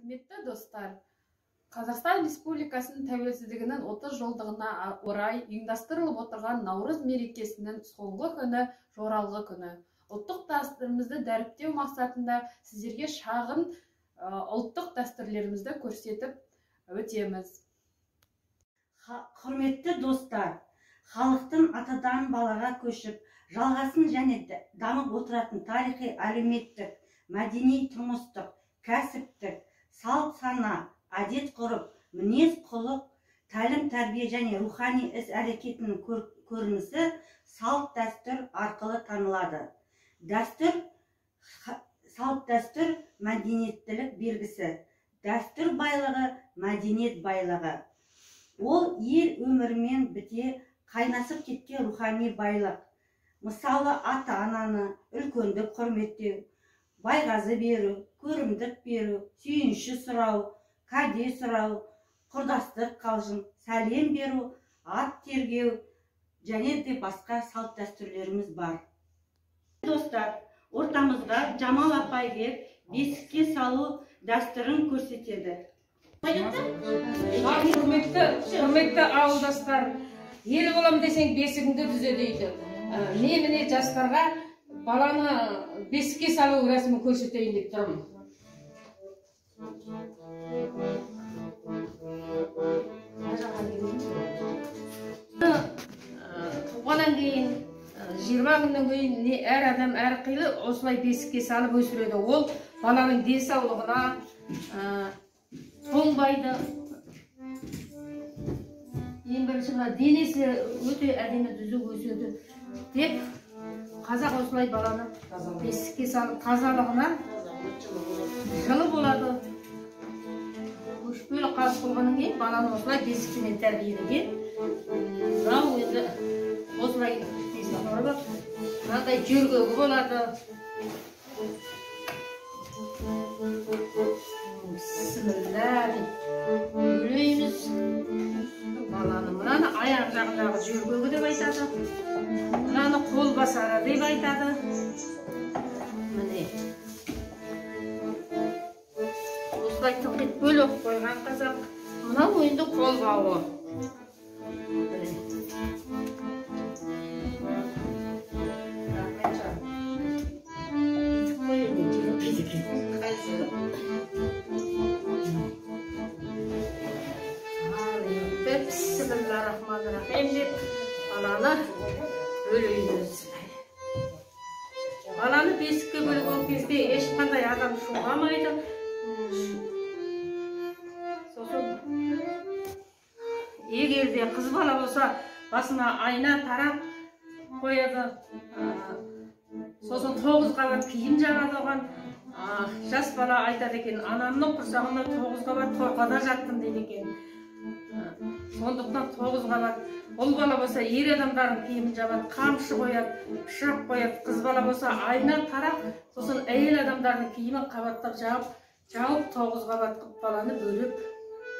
Құрметті достар, Қазақстан Республикасының тәуелсіздігінің 30 жылдығына орай ұйымдастырылып отырған Наурыз мерекесінің соңғы күні жоралғы күні. Ұлттық дәстүрімізді дәріптеу мақсатында сіздерге шағын ұлттық дәстүрлерімізді көрсетіп өтеміз. Құрметті достар, халықтың атадан балаға көшіп, жалғасын және дамып отыратын тарихи, әлеуметтік, мәдени, тұрмыстық, кәсіптік, салт сана, әдет ғұрып, мінез құлық, тәлім тәрбие және рухани іс әрекетінің көрінісі салт дәстүр арқылы танылады. Салт дәстүр мәдениеттілік белгісі, дәстүр байлығы, мәдениет байлығы. Ол ел өмірімен біте қайнасып кеткен рухани байлық. Мысалы, ата-ананы, үлкенді құрметтеу, байғазы беру, көрімдік беру, сүйінші сұрау, кәде сұрау, құрдастық қалжың, сәлем беру, ат тергеу және де басқа салт дәстүрлеріміз бар. Достар, ортамызда Жамал апайбек бесікке салу дәстүрін көрсетеді. Құрметті ауылдастар, ел болам десең бесігіңді түзе дейді. Міне жастарға баланы бесікке салу рәсімін көрсетейін деп тұрмын. Туғаннан кейін 20 күннен кейін әр адам әр қилы осылай бесікке салып өсіреді. Ол баланың денсаулығына тоңбайды. Ең бірінші денесі өте әдемі түзу өседі деп қазақ осылай баланы бесікке салып тазалығына жылы болады. Өшпелі қаз болғаннан кейін баланы осылай бесікпен тәрбиелеген. Мынау енді осылай бесік ұрып, мынандай жөргегі болады. Бісміллә деп өлейміз. Баланы мынаны аяқ жағындағы жөргегі деп айтады. Мынаны қол басары деп айтады. Міне. Осылай тұқит бөліп қойған қазақ. Мынау енді қол бауы. Бісмиллахиррахманиррахим деп баланы бөлейміз. Баланы бесікке бөлген кезде ешқандай адам шуғамайды. Сосын егерде қыз бала болса, басына айна тарақ қояды. Сосын 9 қабат киім жағады оған. Жас бала айтады екен, анамның құрсағында 9 қабат торқада жаттым дейді екен. Сондықтан 9 қабат. Ол бала болса, ер адамдардың киімін жабады, қамшы қояды, пышақ қояды. Қыз бала болса, айна тарақ, сосын әйел адамдардың киімін қабаттап жауып 9 қабат қып баланы бөліп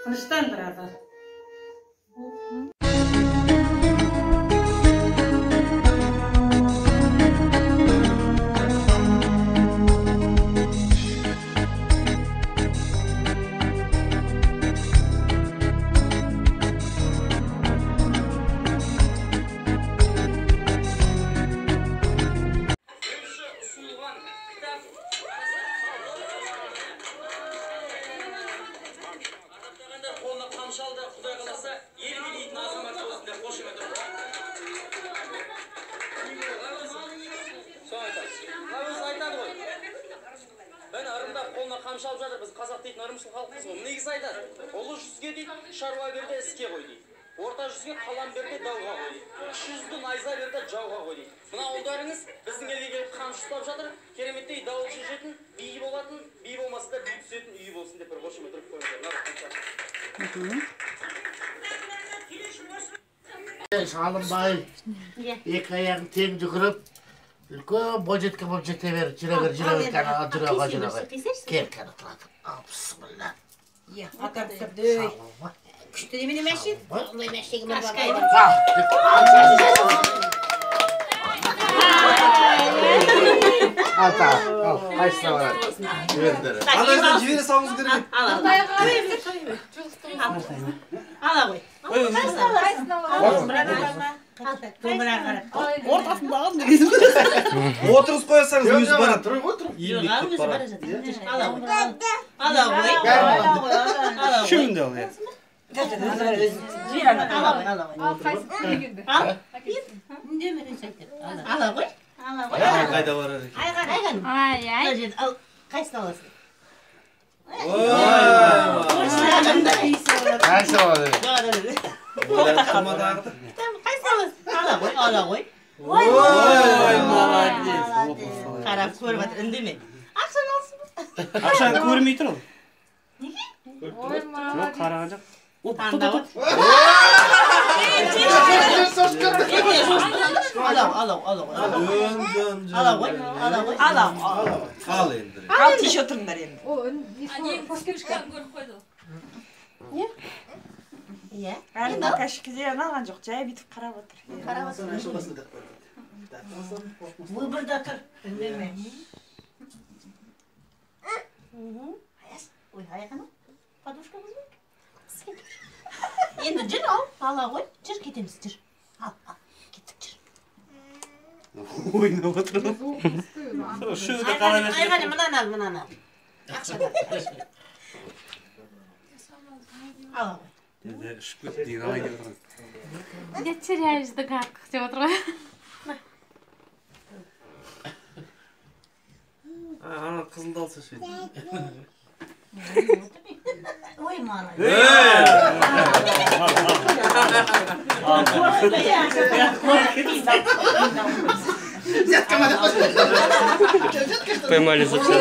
тыныштандырады. Құдай қаласа, елге дейтін азамат болсын деп қошемет ұрды. Соң айтады ғой. Бәні ырымдап қолына қамшы алып жатыр, біз қазақ дейтін ырымшыл халықпыз ғой. Негізі айтады, ұлы жүзге дейді, шаруа берде іске қой дейді. Орта жүзге қалам берде дауға қой дейді. Кіші жүзді найза берде жауға қой дейді. Мына ұлдарыңыз біздің елге келіп қамшы ұстап жатыр, кереметтей дауыл шешетін, би болатын, би болмаса да би түсетін үй болсын деп бір қошемет ұрып қойыңыздар. Салынбай, екі аяғын тең жүгіріп, үлкен бойжеткен болып жете бер, жүре бер, кел, кәні тұрады. Бісміллә. Атап тұрды. Күшті демене мәшін? Олай мәшігі мұр бар. Al tamam. Al. Kaçsına var. Jiberdere. Анашты жібере салыңыз керек. Ала қой. Ортасында алып негізі. Отырыс қойсаңыз өзі барады. Тұрып отыр. Еңбек барады. Ала қой. Үшеуінде ал, иә. Ала қой. Қайда барар екен? Қайсыны аласың? Kaçsına var. Ала қой. Ой, молодец. Қарап көріп жатыр, үндеме. Ақшаны алсын ба? Ақшаны көрмей тұр ол. Ой, молодец. Қараған жоқ. Таңдап от. Ал енді. Ал тише отырыңдар енді. Иә. Әлі кәшкіден алған жоқ, жай бүйтіп қарап отыр. Выборда тұр, үндеме. Ой, аяғына подушкамыз ба? Енді жүр ал, ала қой, жүр кетеміз, жүр. Ал, кеттік жүр. Ойнап отыр. Үшеуі де қара берсін. Айғаны мұнан ал, мұнан ал. Ақшадан. Ала қой. Енді ішіп кетті деген ағай деп отырған. Я теряюсь в догадках деп отыр ғой. Ана қызылды алса ше. Ой, мала. Поймали за все.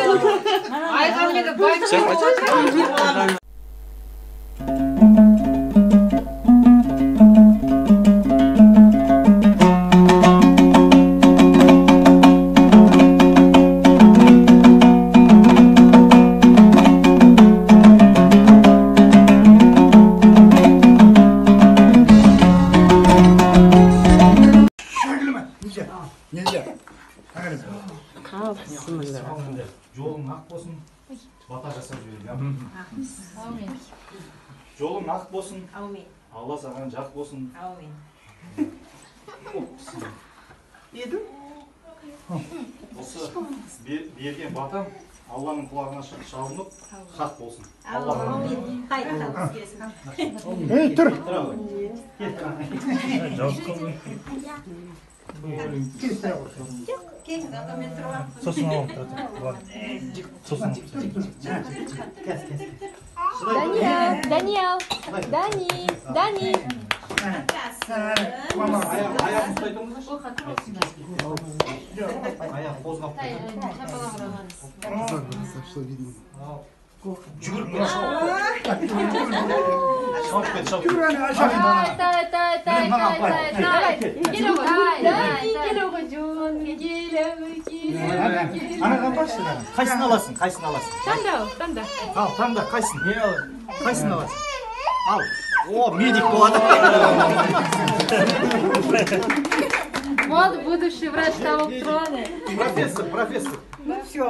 Жолың ақ болсын, бата жасап жіберген. Жолың ақ болсын, Алла саған жақ болсын. Осы берген батам Алланың құлағына шалынып, хақ болсын. Ей, тұр. Сосын алып тұрады. Сосын. Даниэл, Дани. Аяғын ұстайтыңыз. Аяқ қозғап. Жүгіріп тұра шауып кет, шауып кет. Ана қамбақшы. Қайсын аласың? Таңда. Ал, таңда, қайсын? Не алың? Қайсын аласың? Ал. О, медик болады. Болды, будущий врач табылып тұрады. Профессор. Ну все.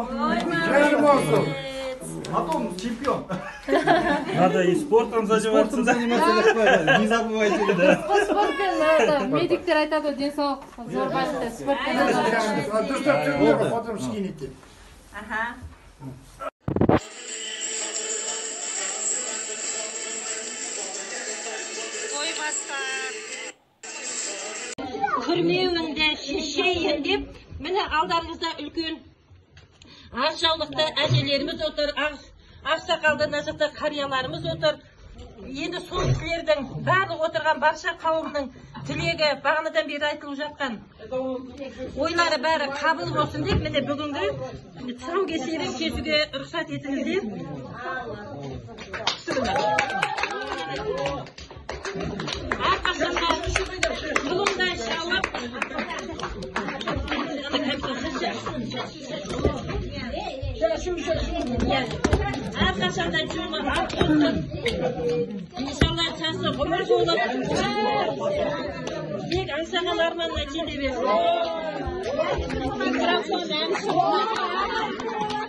Потом чемпион. Надо и спортом заниматься. Не забывайте, да. Спортпен медиктер айтады, денсаулық зор басты спортпен. Потом скинете. Ага. Күрмеуіңді шешейін деп, міне алдарыңызда үлкен ақ жаулықты әжелеріміз отыр, ақ сақалды назықты қарияларымыз отыр. Енді сол кісілердің барлық отырған барша қауымның тілегі бағанадан бері айтылып жатқан ойлары бәрі қабыл болсын деп, міне бүгінгі тұсаукесерін кесуге рұқсат етіңіздер. Әрқашанда ғылымда шалып әрқашанда жолы ақ болсын. Иншалла жасы ғұмыр болып тек аңсаған арманына жете бер. Микрофон әнші.